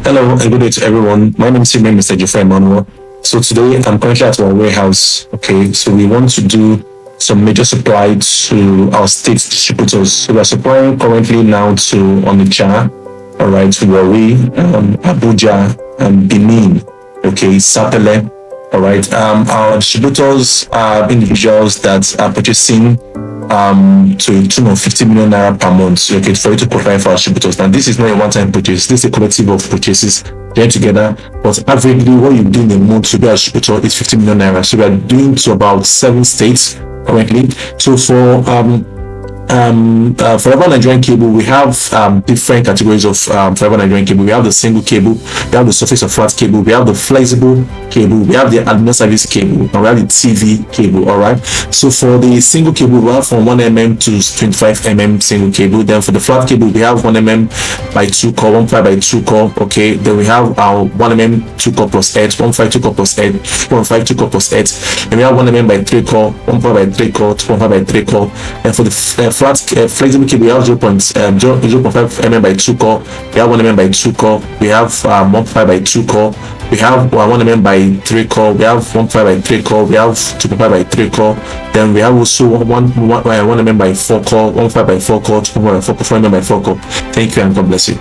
Hello and good day to everyone. My name is Mr. Jeffrey Emmanuel. So today I'm currently at our warehouse. Okay, so we want to do some major supply to our state distributors. So we're supplying currently now to Onitsha, all right, to Warri, Abuja, and Benin. Okay, Sapele. All right. Our distributors are individuals that are purchasing to a tune of 50 million naira per month. Okay, for you to qualify for our distributors. Now, this is not a one-time purchase. This is a collective of purchases there together. But averagely, what you do in a month to be a distributor is 50 million naira. So we are doing to about 7 states currently. So for Forever Nigerian Cable, we have different categories of Forever Nigerian Cable. We have the single cable, we have the surface of flat cable, we have the flexible cable, we have the admin service cable, and we have the TV cable. All right. So for the single cable, we have from 1 mm to 25 mm single cable. Then for the flat cable, we have 1 mm by 2 core, 1.5 by 2 core. Okay. Then we have our 1 mm 2 core plus edge, 1.5 2 core plus edge, 1.5 2 core plus edge, and we have 1 mm by 3 core, 1.5 by 3 core, 2.5 by 3 core. And for the flat flexible cable, we have 0.5 mm by 2 core, we have 1 mm by 2 core, we have 1.5 by 2 core, we have 1 mm by 3 core, we have 1.5 by 3 core, we have 2.5 by 3 core. Then we have also 1 mm by 4 core, 1.5 by 4 core, 2.5 by 4 mm by 4 core. Thank you and God bless you.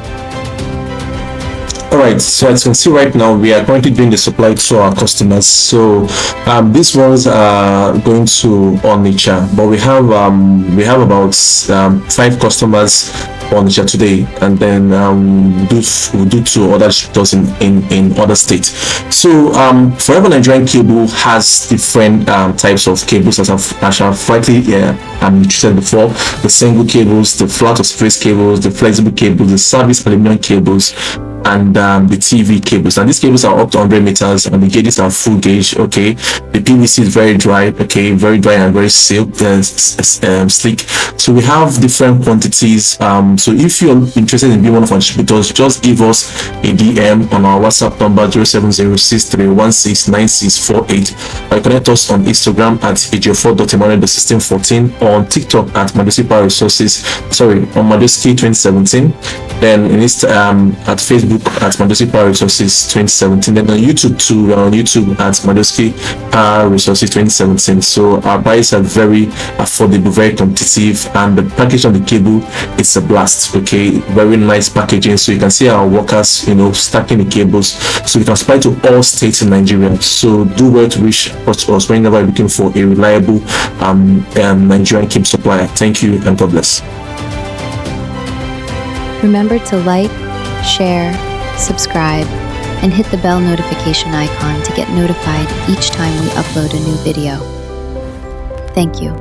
Alright, so as you can see right now, we are currently doing the supply to our customers. So these ones are going to Onitsha, but we have about 5 customers on Onitsha today, and then we'll do to other distributors in other states. So Forever Nigerian Cable has different types of cables, as I've slightly said before: the single cables, the flat or space cables, the flexible cables, the service aluminum cables, and the TV cables. And these cables are up to 100 meters, and the gauges are full gauge. Okay, the PVC is very dry. Okay, very dry and very sleek. So we have different quantities. So if you're interested in being one of our distributors, just give us a DM on our WhatsApp number 0706316968, or connect us on Instagram at ejiofor.emmanuel1614, or on TikTok at Majioskey Power Resources. On Majioskey 2017. Then at Facebook at Majioskey Power Resources 2017. Then on YouTube too, we're on YouTube at Majioskey Power Resources 2017. So our prices are very affordable, very competitive, and the package on the cable is a blast. Okay, very nice packaging. So you can see our workers, stacking the cables, so we can supply to all states in Nigeria. So do well to reach us whenever you're looking for a reliable Nigerian cable supplier. Thank you and God bless. Remember to like, share, subscribe, and hit the bell notification icon to get notified each time we upload a new video. Thank you.